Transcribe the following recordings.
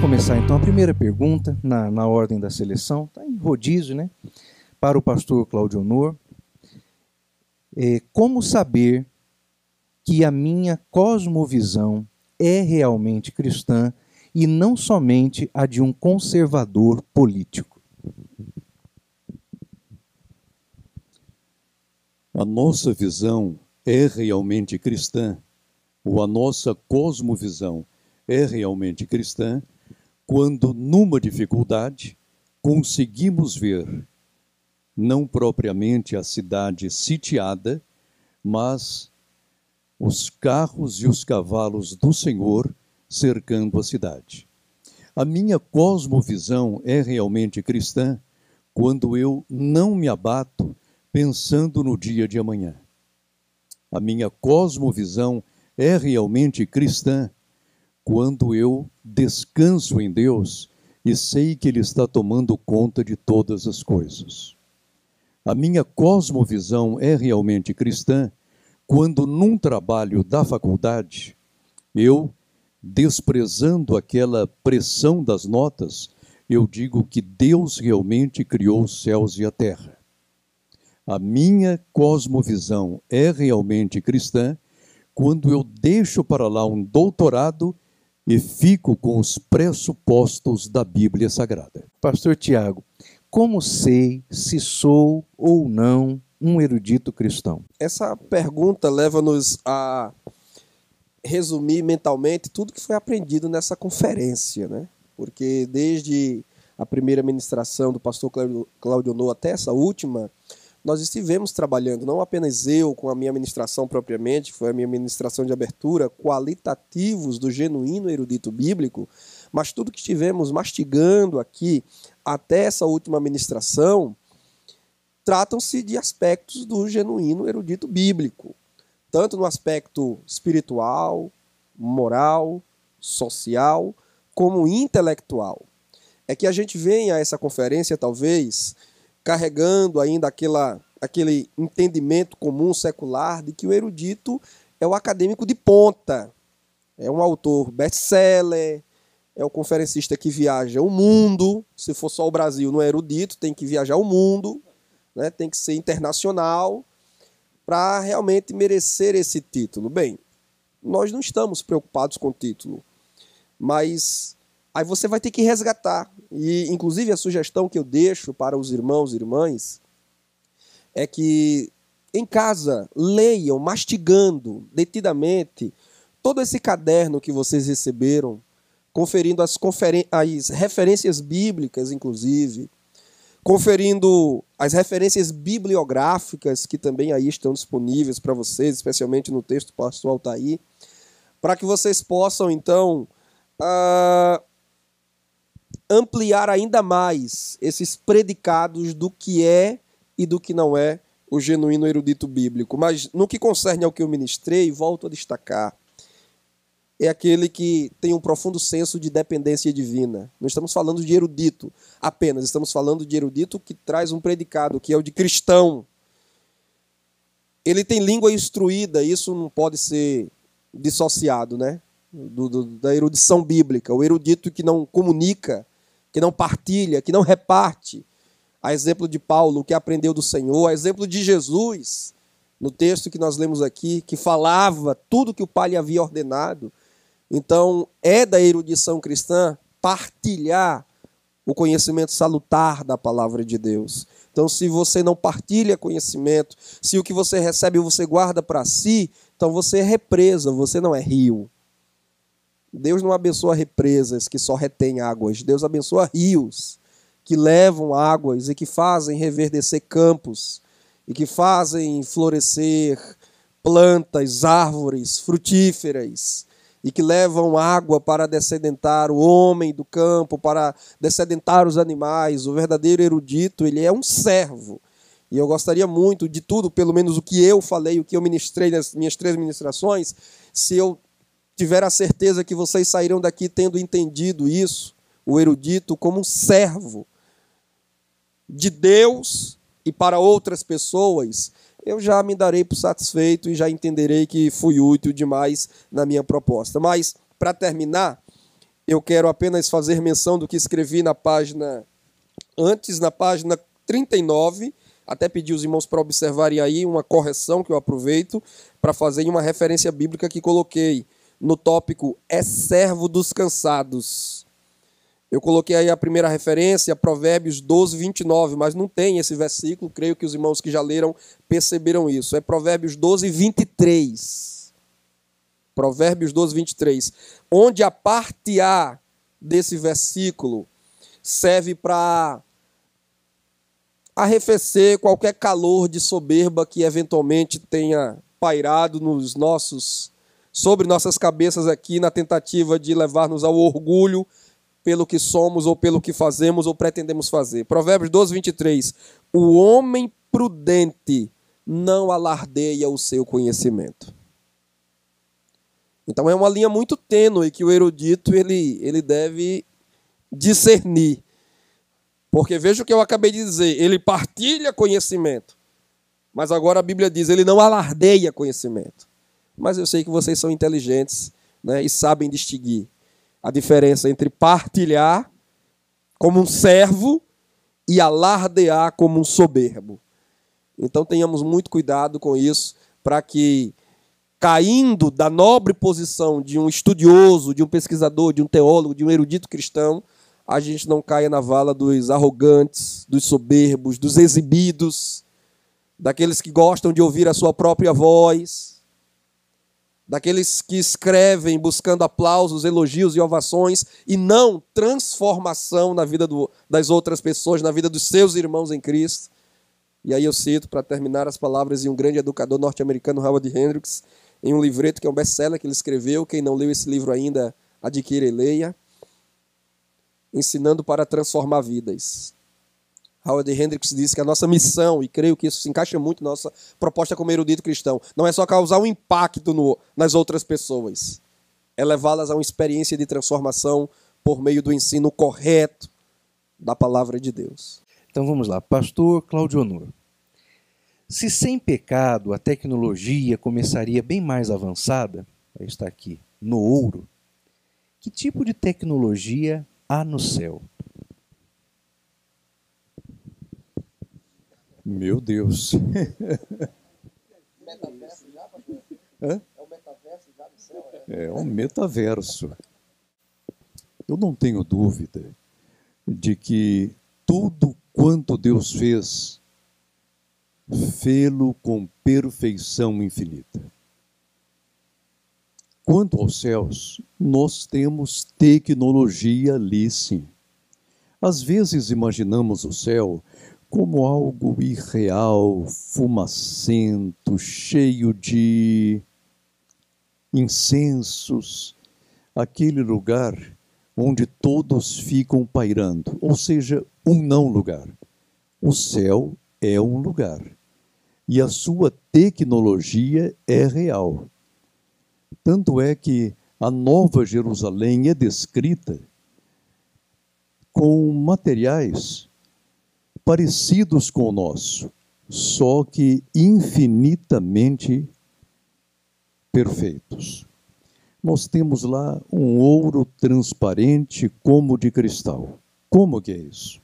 começar então a primeira pergunta na ordem da seleção, está em rodízio, né? Para o pastor Claudionor. Como saber que a minha cosmovisão é realmente cristã e não somente a de um conservador político? A nossa visão é realmente cristã, ou a nossa cosmovisão é realmente cristã, quando numa dificuldade conseguimos ver não propriamente a cidade sitiada, mas os carros e os cavalos do Senhor cercando a cidade. A minha cosmovisão é realmente cristã quando eu não me abato pensando no dia de amanhã. A minha cosmovisão é realmente cristã quando eu descanso em Deus e sei que Ele está tomando conta de todas as coisas. A minha cosmovisão é realmente cristã quando, num trabalho da faculdade, eu, desprezando aquela pressão das notas, eu digo que Deus realmente criou os céus e a terra. A minha cosmovisão é realmente cristã quando eu deixo para lá um doutorado e fico com os pressupostos da Bíblia Sagrada. Pastor Tiago, como sei se sou ou não um erudito cristão? Essa pergunta leva-nos a resumir mentalmente tudo que foi aprendido nessa conferência, né? Porque desde a primeira ministração do pastor Claudionor até essa última, nós estivemos trabalhando, não apenas eu com a minha ministração propriamente, foi a minha ministração de abertura, qualitativos do genuíno erudito bíblico, mas tudo que estivemos mastigando aqui até essa última ministração, tratam-se de aspectos do genuíno erudito bíblico, tanto no aspecto espiritual, moral, social, como intelectual. É que a gente vem a essa conferência, talvez, carregando ainda aquele entendimento comum secular de que o erudito é o acadêmico de ponta, é um autor best-seller, é o conferencista que viaja o mundo. Se for só o Brasil, não é erudito, tem que viajar o mundo, né? Tem que ser internacional para realmente merecer esse título. Bem, nós não estamos preocupados com o título, mas aí você vai ter que resgatar. E, inclusive, a sugestão que eu deixo para os irmãos e irmãs é que, em casa, leiam, mastigando detidamente todo esse caderno que vocês receberam, conferindo as referências bíblicas, inclusive, conferindo as referências bibliográficas que também aí estão disponíveis para vocês, especialmente no texto do pastor Altair, para que vocês possam, então, ampliar ainda mais esses predicados do que é e do que não é o genuíno erudito bíblico. Mas no que concerne ao que eu ministrei, volto a destacar, é aquele que tem um profundo senso de dependência divina. Não estamos falando de erudito apenas, estamos falando de erudito que traz um predicado, que é o de cristão. Ele tem língua instruída, isso não pode ser dissociado, né? Da erudição bíblica. O erudito que não comunica, que não partilha, que não reparte, a exemplo de Paulo, que aprendeu do Senhor, a exemplo de Jesus, no texto que nós lemos aqui, que falava tudo que o Pai lhe havia ordenado. Então, é da erudição cristã partilhar o conhecimento salutar da palavra de Deus. Então, se você não partilha conhecimento, se o que você recebe você guarda para si, então você é represa, você não é rio. Deus não abençoa represas que só retêm águas. Deus abençoa rios que levam águas e que fazem reverdecer campos e que fazem florescer plantas, árvores frutíferas e que levam água para descedentar o homem do campo, para descedentar os animais. O verdadeiro erudito, ele é um servo. E eu gostaria muito de tudo, pelo menos o que eu falei, o que eu ministrei nas minhas 3 ministrações, se eu tiver a certeza que vocês sairão daqui tendo entendido isso, o erudito como um servo de Deus e para outras pessoas, eu já me darei por satisfeito e já entenderei que fui útil demais na minha proposta. Mas, para terminar, Eu quero apenas fazer menção do que escrevi na página 39, até pedir os irmãos para observarem aí uma correção que eu aproveito para fazer em uma referência bíblica que coloquei no tópico é servo dos cansados. Eu coloquei aí a primeira referência, Provérbios 12, 29, mas não tem esse versículo, creio que os irmãos que já leram perceberam isso. É Provérbios 12, 23. Provérbios 12, 23. Onde a parte A desse versículo serve para arrefecer qualquer calor de soberba que eventualmente tenha pairado sobre nossas cabeças aqui na tentativa de levar-nos ao orgulho pelo que somos ou pelo que fazemos ou pretendemos fazer. Provérbios 12, 23. O homem prudente não alardeia o seu conhecimento. Então é uma linha muito tênue que o erudito ele deve discernir. Porque veja o que eu acabei de dizer, ele partilha conhecimento, mas agora a Bíblia diz, ele não alardeia conhecimento. Mas eu sei que vocês são inteligentes, né, e sabem distinguir a diferença entre partilhar como um servo e alardear como um soberbo. Então tenhamos muito cuidado com isso, para que, caindo da nobre posição de um estudioso, de um pesquisador, de um teólogo, de um erudito cristão, a gente não caia na vala dos arrogantes, dos soberbos, dos exibidos, daqueles que gostam de ouvir a sua própria voz, daqueles que escrevem buscando aplausos, elogios e ovações e não transformação na vida das outras pessoas, na vida dos seus irmãos em Cristo. E aí eu cito, para terminar, as palavras de um grande educador norte-americano, Howard Hendricks, em um livreto que é um best-seller que ele escreveu. Quem não leu esse livro ainda, adquira e leia. Ensinando para transformar vidas. Howard Hendricks diz que a nossa missão, e creio que isso se encaixa muito na nossa proposta como erudito cristão, não é só causar um impacto nas outras pessoas, é levá-las a uma experiência de transformação por meio do ensino correto da palavra de Deus. Então vamos lá, pastor Claudio Honor. Se sem pecado a tecnologia começaria bem mais avançada, está aqui, no ouro, que tipo de tecnologia há no céu? Meu Deus. Metaverso já, pastor? Hã? É o metaverso já no céu? É um metaverso. Eu não tenho dúvida de que tudo quanto Deus fez, fê-lo com perfeição infinita. Quanto aos céus, nós temos tecnologia ali, sim. Às vezes imaginamos o céu como algo irreal, fumacento, cheio de incensos, aquele lugar onde todos ficam pairando, ou seja, um não lugar. O céu é um lugar e a sua tecnologia é real. Tanto é que a Nova Jerusalém é descrita com materiais parecidos com o nosso, só que infinitamente perfeitos. Nós temos lá um ouro transparente como de cristal. Como que é isso?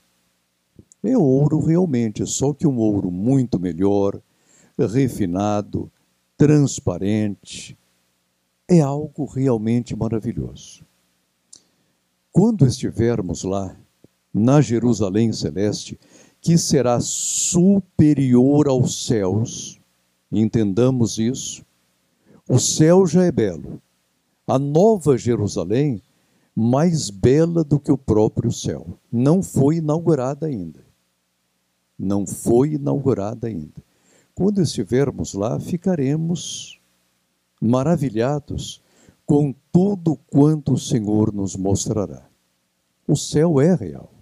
É ouro realmente, só que um ouro muito melhor, refinado, transparente. É algo realmente maravilhoso. Quando estivermos lá, na Jerusalém Celeste, que será superior aos céus, entendamos isso, o céu já é belo. A Nova Jerusalém, mais bela do que o próprio céu, não foi inaugurada ainda. Não foi inaugurada ainda. Quando estivermos lá, ficaremos maravilhados com tudo quanto o Senhor nos mostrará. O céu é real.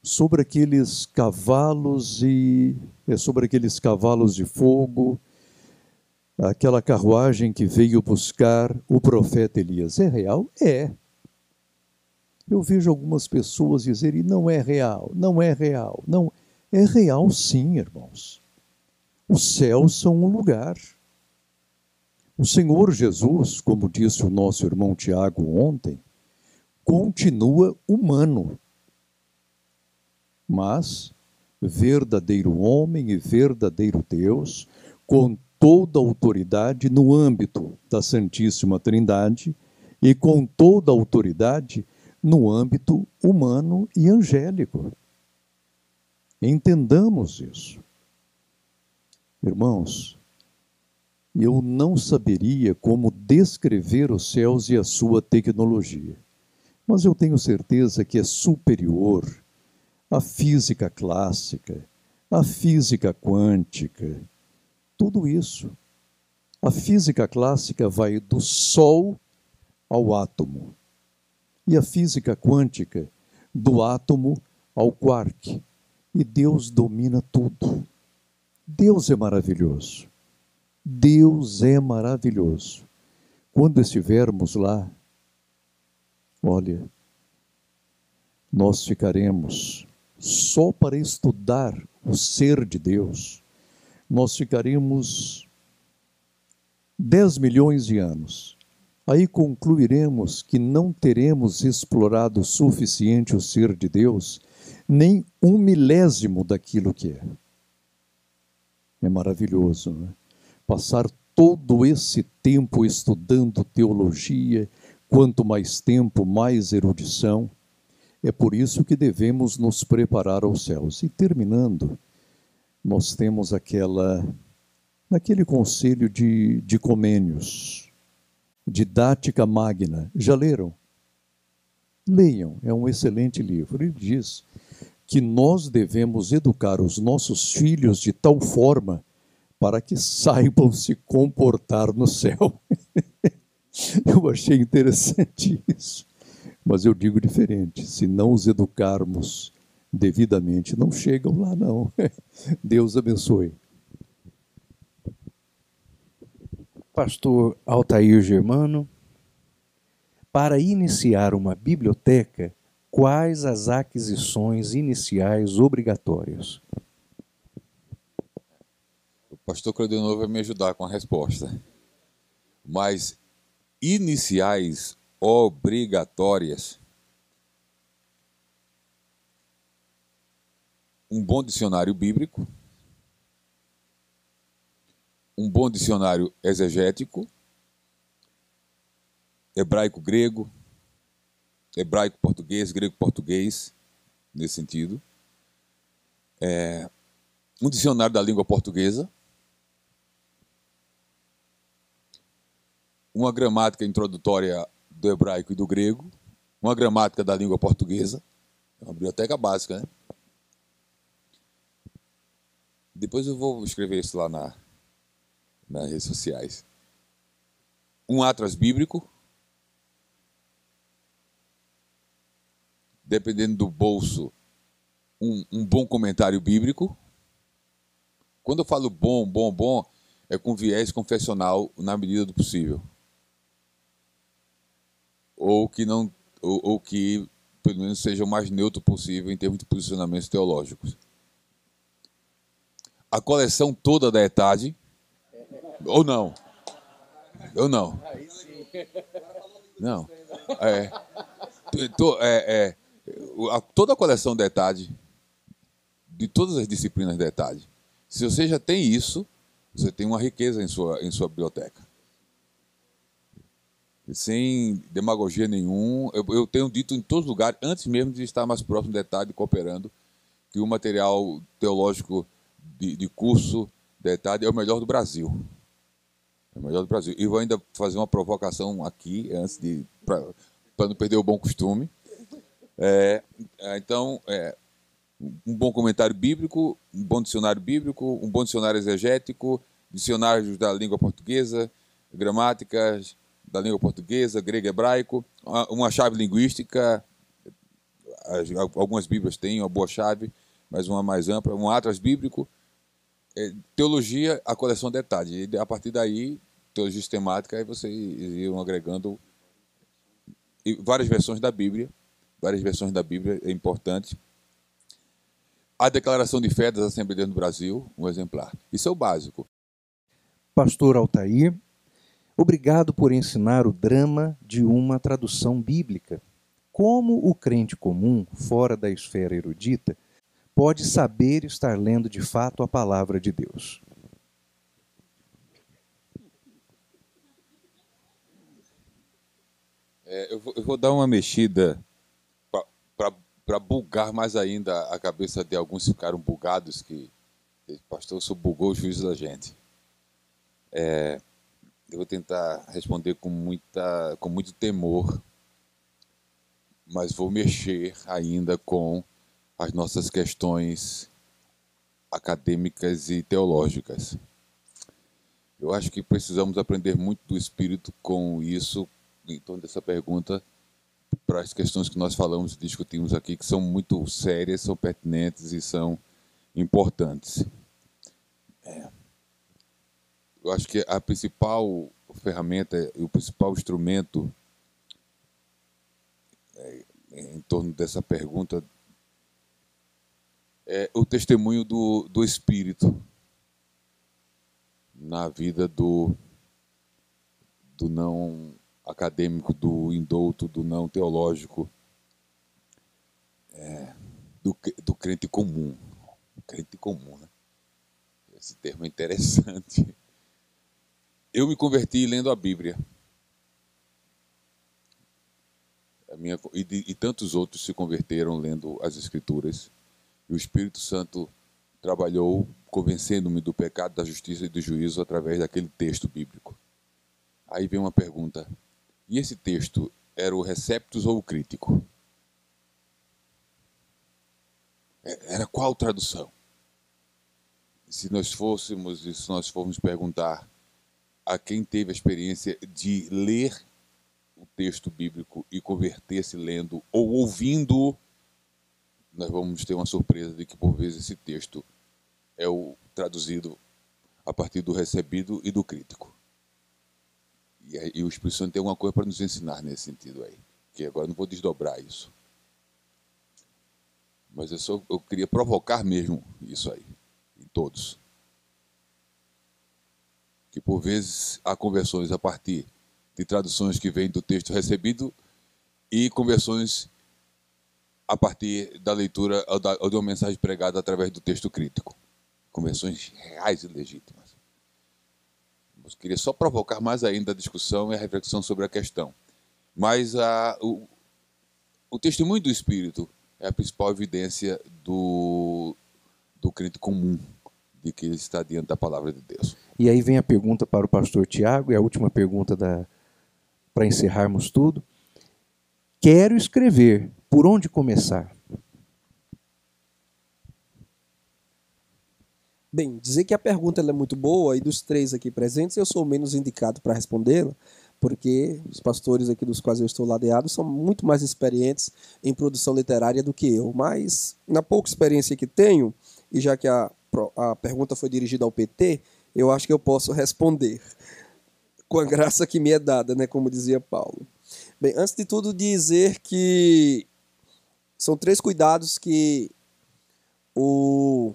Sobre aqueles cavalos de fogo, aquela carruagem que veio buscar o profeta Elias, é real? É. Eu vejo algumas pessoas dizerem, não é real, não é real. Não, é real sim, irmãos. Os céus são um lugar. O Senhor Jesus, como disse o nosso irmão Tiago ontem, continua humano, mas verdadeiro homem e verdadeiro Deus, com toda a autoridade no âmbito da Santíssima Trindade e com toda a autoridade no âmbito humano e angélico. Entendamos isso. Irmãos, eu não saberia como descrever os céus e a sua tecnologia, mas eu tenho certeza que é superior à física clássica, à física quântica, tudo isso. A física clássica vai do Sol ao átomo, e a física quântica do átomo ao quark, e Deus domina tudo. Deus é maravilhoso. Deus é maravilhoso. Quando estivermos lá, olha, nós ficaremos só para estudar o ser de Deus. Nós ficaremos 10 milhões de anos. Aí concluiremos que não teremos explorado o suficiente o ser de Deus, nem 1/1000 daquilo que é. É maravilhoso, não é? Passar todo esse tempo estudando teologia, quanto mais tempo, mais erudição. É por isso que devemos nos preparar aos céus. E terminando, nós temos naquele conselho de Comênios, Didática Magna. Já leram? Leiam, é um excelente livro. Ele diz que nós devemos educar os nossos filhos de tal forma para que saibam se comportar no céu. Eu achei interessante isso. Mas eu digo diferente, se não os educarmos devidamente, não chegam lá não. Deus abençoe. Pastor Altair Germano, para iniciar uma biblioteca, quais as aquisições iniciais obrigatórias? O pastor Claudionor vai me ajudar com a resposta. Mas iniciais obrigatórias, um bom dicionário bíblico, um bom dicionário exegético, hebraico-grego, hebraico-português, grego-português, nesse sentido. Um dicionário da língua portuguesa, uma gramática introdutória do hebraico e do grego, uma gramática da língua portuguesa, é uma biblioteca básica, né? Depois eu vou escrever isso lá nas redes sociais. Um atlas bíblico, dependendo do bolso, um bom comentário bíblico. Quando eu falo bom, é com viés confessional na medida do possível. Ou que pelo menos seja o mais neutro possível em termos de posicionamentos teológicos. A coleção toda da ETAD, ou não? Não. Toda a coleção da ETAD, de todas as disciplinas da ETAD, se você já tem isso, você tem uma riqueza em sua biblioteca. Sem demagogia nenhum, eu tenho dito em todos os lugares, antes mesmo de estar mais próximo da ETAD cooperando, que o material teológico de curso da ETAD é o melhor do Brasil. É o melhor do Brasil. E vou ainda fazer uma provocação aqui, para não perder o bom costume. Então, um bom comentário bíblico, um bom dicionário bíblico, um bom dicionário exegético, dicionários da língua portuguesa, gramáticas da língua portuguesa, grego e hebraico, uma chave linguística, algumas bíblias têm uma boa chave, mas uma mais ampla, um atlas bíblico, teologia, a coleção de ETAD. E a partir daí, teologia sistemática, aí vocês iam agregando várias versões da Bíblia. Várias versões da Bíblia, é importante. A Declaração de Fé das Assembleias do Brasil, um exemplar. Isso é o básico. Pastor Altair, obrigado por ensinar o drama de uma tradução bíblica. como o crente comum, fora da esfera erudita, pode saber estar lendo de fato a palavra de Deus? Eu vou dar uma mexida para bugar mais ainda a cabeça de alguns que ficaram bugados, que o pastor só bugou o juízo da gente. Eu vou tentar responder com muito temor, mas vou mexer ainda com as nossas questões acadêmicas e teológicas. Eu acho que precisamos aprender muito do Espírito com isso, em torno dessa pergunta, para as questões que nós falamos e discutimos aqui, que são muito sérias, são pertinentes e são importantes. Eu acho que a principal ferramenta e o principal instrumento em torno dessa pergunta é o testemunho do Espírito na vida do não acadêmico, do indouto, do não teológico, do crente comum. Crente comum, né? Esse termo é interessante. Eu me converti lendo a Bíblia. E tantos outros se converteram lendo as Escrituras. E o Espírito Santo trabalhou convencendo-me do pecado, da justiça e do juízo através daquele texto bíblico. Aí vem uma pergunta. E esse texto era o receptus ou o crítico? Era qual tradução? Se nós formos perguntar a quem teve a experiência de ler o texto bíblico e converter-se lendo ou ouvindo, nós vamos ter uma surpresa de que, por vezes, esse texto é o traduzido a partir do recebido e do crítico. E o Espírito Santo tem alguma coisa para nos ensinar nesse sentido aí, que agora não vou desdobrar isso. Mas eu queria provocar mesmo isso aí, em todos. Que, por vezes, há conversões a partir de traduções que vêm do texto recebido e conversões a partir da leitura ou de uma mensagem pregada através do texto crítico. Conversões reais e legítimas. Eu queria só provocar mais ainda a discussão e a reflexão sobre a questão. Mas o testemunho do Espírito é a principal evidência do crente comum, de que ele está diante da palavra de Deus. E aí vem a pergunta para o pastor Tiago, e a última pergunta para encerrarmos tudo. Quero escrever, por onde começar? Bem, dizer que a pergunta ela é muito boa, e dos três aqui presentes, eu sou o menos indicado para respondê-la, porque os pastores aqui dos quais eu estou ladeado são muito mais experientes em produção literária do que eu. Mas, na pouca experiência que tenho, e já que a pergunta foi dirigida ao PT, eu acho que eu posso responder, com a graça que me é dada, né, como dizia Paulo. Bem, antes de tudo, dizer que são 3 cuidados que o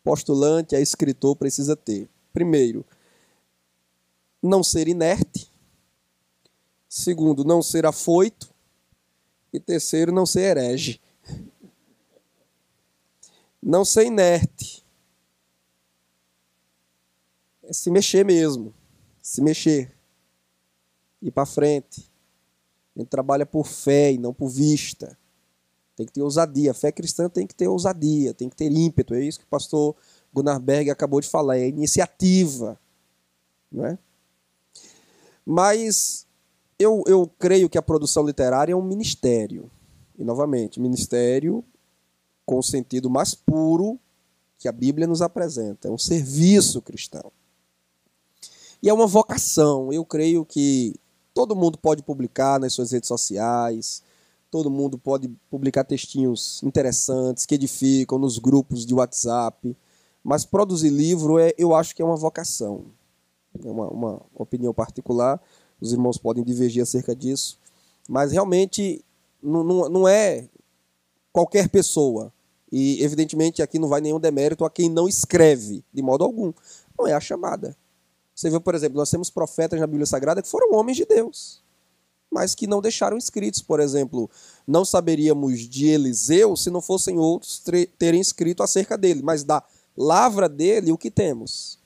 postulante, a escritor, precisa ter. Primeiro, não ser inerte. Segundo, não ser afoito. E terceiro, não ser herege. Não ser inerte. É se mexer mesmo. Se mexer. Ir para frente. A gente trabalha por fé e não por vista. Tem que ter ousadia. A fé cristã tem que ter ousadia, tem que ter ímpeto. É isso que o pastor Gunnar Berg acabou de falar. É iniciativa. Não é? Mas eu creio que a produção literária é um ministério. E, novamente, ministério com o sentido mais puro que a Bíblia nos apresenta. É um serviço cristão. E é uma vocação. Eu creio que todo mundo pode publicar nas suas redes sociais, todo mundo pode publicar textinhos interessantes, que edificam nos grupos de WhatsApp, mas produzir livro, eu acho que é uma vocação. É uma opinião particular, os irmãos podem divergir acerca disso, mas realmente não é qualquer pessoa. E, evidentemente, aqui não vai nenhum demérito a quem não escreve, de modo algum. Não é a chamada. Você vê, por exemplo, nós temos profetas na Bíblia Sagrada que foram homens de Deus. mas que não deixaram escritos. Por exemplo, não saberíamos de Eliseu se não fossem outros terem escrito acerca dele, mas da lavra dele, o que temos?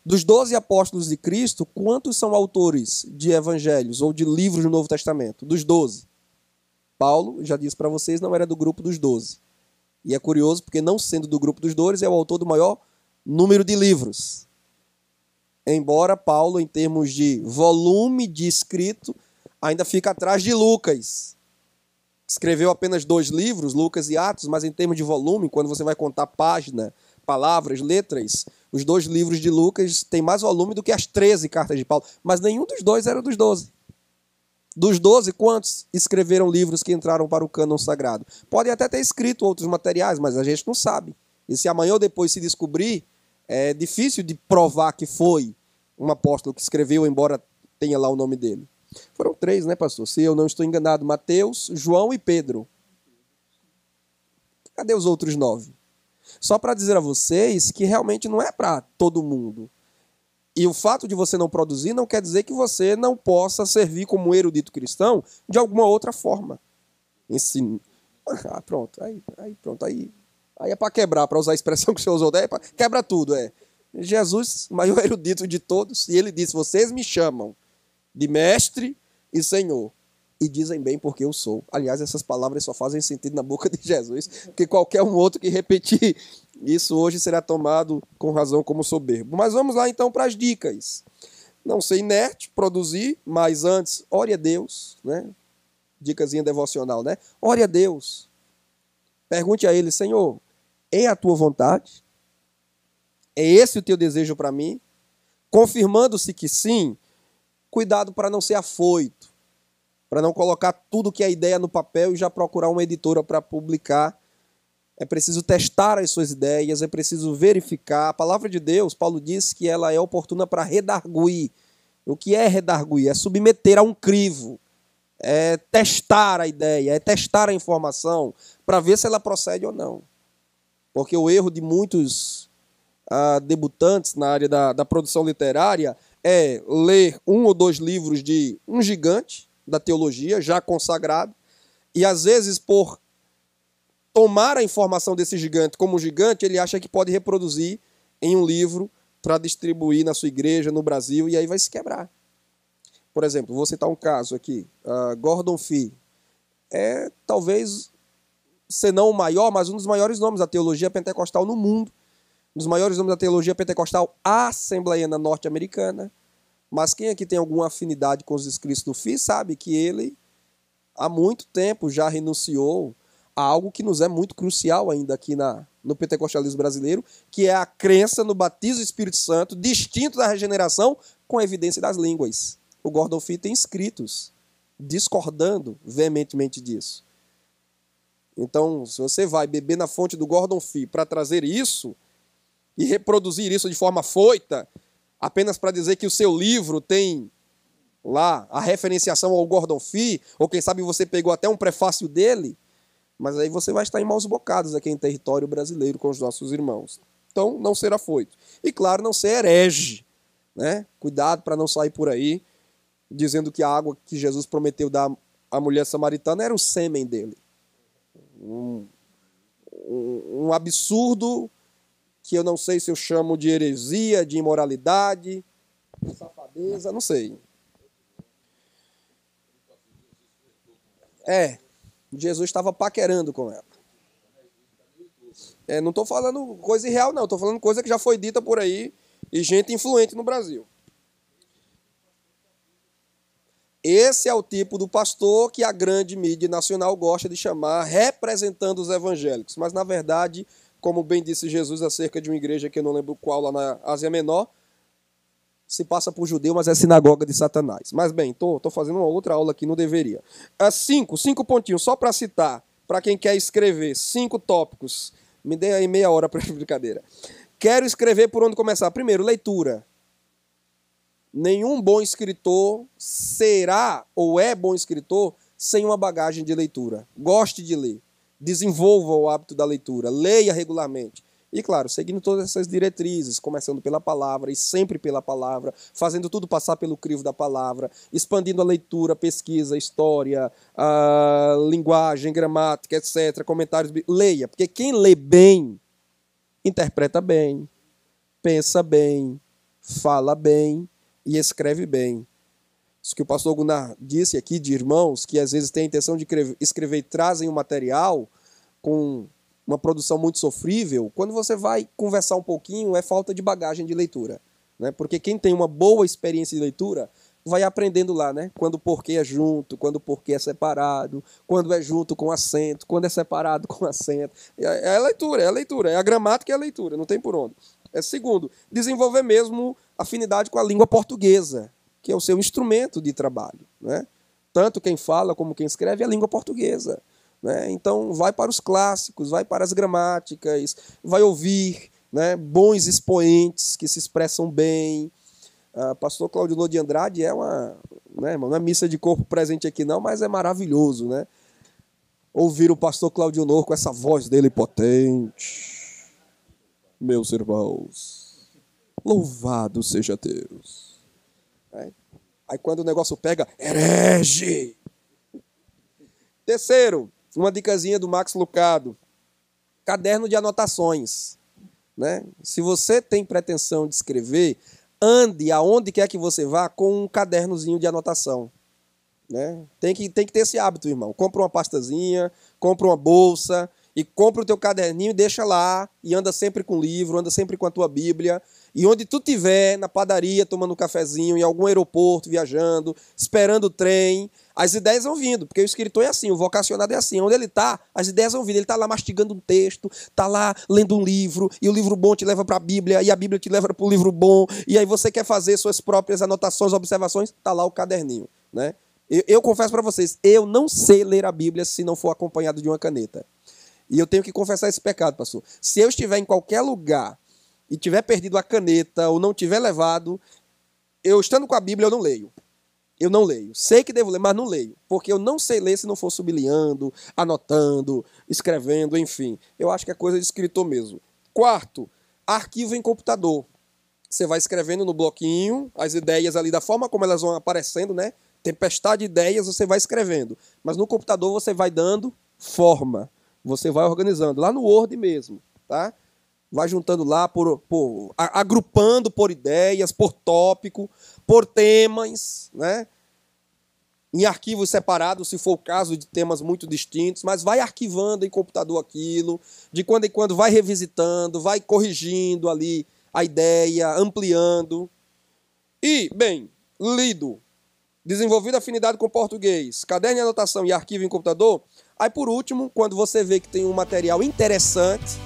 Dos 12 apóstolos de Cristo, quantos são autores de evangelhos ou de livros do Novo Testamento? Dos 12. Paulo, já disse para vocês, não era do grupo dos 12. E é curioso, porque não sendo do grupo dos 12, é o autor do maior número de livros. Embora Paulo, em termos de volume de escrito, ainda fica atrás de Lucas. Escreveu apenas 2 livros, Lucas e Atos, mas em termos de volume, quando você vai contar página, palavras, letras, os 2 livros de Lucas têm mais volume do que as 13 cartas de Paulo. Mas nenhum dos 2 era dos 12. Dos 12, quantos escreveram livros que entraram para o cânon sagrado? Podem até ter escrito outros materiais, mas a gente não sabe. E se amanhã ou depois se descobrir, é difícil de provar que foi um apóstolo que escreveu, embora tenha lá o nome dele. Foram 3, né, pastor? Se eu não estou enganado, Mateus, João e Pedro. Cadê os outros 9? Só para dizer a vocês que realmente não é para todo mundo. E o fato de você não produzir não quer dizer que você não possa servir como erudito cristão de alguma outra forma. Ensino. Ah, pronto. Aí é para quebrar, para usar a expressão que o senhor usou, quebra tudo. Jesus, maior erudito de todos, e ele disse, vocês me chamam de mestre e senhor, e dizem bem porque eu sou. Aliás, essas palavras só fazem sentido na boca de Jesus, porque qualquer um outro que repetir isso hoje será tomado com razão como soberbo. Mas vamos lá então para as dicas. Não ser inerte, produzir, mas antes, ore a Deus, né? Dicasinha devocional, né? Ore a Deus. Pergunte a Ele, Senhor, é a tua vontade? É esse o teu desejo para mim? Confirmando-se que sim, cuidado para não ser afoito, para não colocar tudo que é ideia no papel e já procurar uma editora para publicar. É preciso testar as suas ideias, é preciso verificar. A palavra de Deus, Paulo diz que ela é oportuna para redarguir. O que é redarguir? É submeter a um crivo, é testar a ideia, é testar a informação para ver se ela procede ou não. Porque o erro de muitos debutantes na área da produção literária é ler 1 ou 2 livros de um gigante da teologia, já consagrado, e às vezes por tomar a informação desse gigante como gigante, ele acha que pode reproduzir em um livro para distribuir na sua igreja, no Brasil, e aí vai se quebrar. Por exemplo, vou citar um caso aqui, Gordon Fee. É talvez, se não o maior, mas um dos maiores nomes da teologia pentecostal no mundo, um dos maiores nomes da teologia pentecostal assembleiana norte-americana. Mas quem aqui tem alguma afinidade com os escritos do Fee sabe que ele, há muito tempo, já renunciou a algo que nos é muito crucial ainda aqui no pentecostalismo brasileiro, que é a crença no batismo do Espírito Santo, distinto da regeneração, com a evidência das línguas. O Gordon Fee tem escritos discordando veementemente disso. Então, se você vai beber na fonte do Gordon Fee para trazer isso e reproduzir isso de forma foita, apenas para dizer que o seu livro tem lá a referenciação ao Gordon Fee, ou quem sabe você pegou até um prefácio dele, mas aí você vai estar em maus bocados aqui em território brasileiro com os nossos irmãos. Então, não ser afoito. E, claro, não ser herege, né? Cuidado para não sair por aí dizendo que a água que Jesus prometeu dar à mulher samaritana era o sêmen dele. Um absurdo que eu não sei se eu chamo de heresia, de imoralidade, de safadeza, não sei. Jesus estava paquerando com ela. Não estou falando coisa irreal, não. Estou falando coisa que já foi dita por aí e gente influente no Brasil. Esse é o tipo do pastor que a grande mídia nacional gosta de chamar representando os evangélicos. Mas, na verdade, como bem disse Jesus acerca de uma igreja que eu não lembro qual, lá na Ásia Menor, se passa por judeu, mas é sinagoga de Satanás. Mas, bem, estou fazendo uma outra aula aqui, não deveria. 5 pontinhos, só para citar, para quem quer escrever, 5 tópicos. Me dê aí meia hora para a brincadeira. Quero escrever por onde começar. Primeiro, leitura. Nenhum bom escritor será ou é bom escritor sem uma bagagem de leitura. Goste de ler. Desenvolva o hábito da leitura. Leia regularmente. E, claro, seguindo todas essas diretrizes, começando pela palavra e sempre pela palavra, fazendo tudo passar pelo crivo da palavra, expandindo a leitura, pesquisa, história, a linguagem, gramática, etc., comentários. Leia, porque quem lê bem, interpreta bem, pensa bem, fala bem e escreve bem. Isso que o pastor Gunnar disse aqui de irmãos que às vezes têm a intenção de escrever e trazem um material com uma produção muito sofrível, quando você vai conversar um pouquinho, é falta de bagagem de leitura, né? Porque quem tem uma boa experiência de leitura vai aprendendo lá, né? Quando o porquê é junto, quando o porquê é separado, quando é junto com acento, quando é separado com acento. É a leitura, é a gramática e a leitura, não tem por onde. Segundo, desenvolver mesmo afinidade com a língua portuguesa, que é o seu instrumento de trabalho, né? Tanto quem fala como quem escreve é a língua portuguesa, né? Então, vai para os clássicos, vai para as gramáticas, vai ouvir, né, bons expoentes que se expressam bem. Pastor Claudionor de Andrade não é missa de corpo presente aqui não, mas é maravilhoso, né? Ouvir o pastor Claudionor com essa voz dele potente. Meus irmãos, louvado seja Deus. Aí quando o negócio pega, herege! Terceiro, uma dicasinha do Max Lucado. Caderno de anotações, né? Se você tem pretensão de escrever, ande aonde quer que você vá com um cadernozinho de anotação, né? Tem que ter esse hábito, irmão. Compra uma pastazinha, compra uma bolsa e compra o teu caderninho e deixa lá. E anda sempre com o livro, anda sempre com a tua Bíblia. E onde tu estiver, na padaria, tomando um cafezinho, em algum aeroporto, viajando, esperando o trem, as ideias vão vindo, porque o escritor é assim, o vocacionado é assim. Onde ele está, as ideias vão vindo. Ele está lá mastigando um texto, está lá lendo um livro, e o livro bom te leva para a Bíblia, e a Bíblia te leva para o livro bom, e aí você quer fazer suas próprias anotações, observações, está lá o caderninho, né? Eu confesso para vocês, eu não sei ler a Bíblia se não for acompanhado de uma caneta. E eu tenho que confessar esse pecado, pastor. Se eu estiver em qualquer lugar e tiver perdido a caneta ou não tiver levado, eu estando com a Bíblia, eu não leio. Eu não leio. Sei que devo ler, mas não leio. Porque eu não sei ler se não for sublinhando, anotando, escrevendo, enfim. Eu acho que é coisa de escritor mesmo. Quarto, arquivo em computador. Você vai escrevendo no bloquinho as ideias ali da forma como elas vão aparecendo, né? Tempestade de ideias, você vai escrevendo. Mas no computador você vai dando forma. Você vai organizando. Lá no Word mesmo, tá? Vai juntando lá, agrupando por ideias, por tópico, por temas, né? Em arquivos separados, se for o caso de temas muito distintos, mas vai arquivando em computador aquilo, de quando em quando vai revisitando, vai corrigindo ali a ideia, ampliando. E, bem, lido, desenvolvido afinidade com português, caderno de anotação e arquivo em computador. Aí, por último, quando você vê que tem um material interessante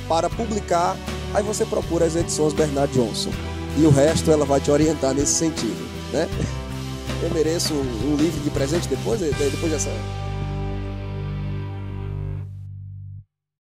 para publicar, aí você procura as edições Bernard Johnson. E o resto ela vai te orientar nesse sentido, né? Eu mereço um livro de presente depois dessa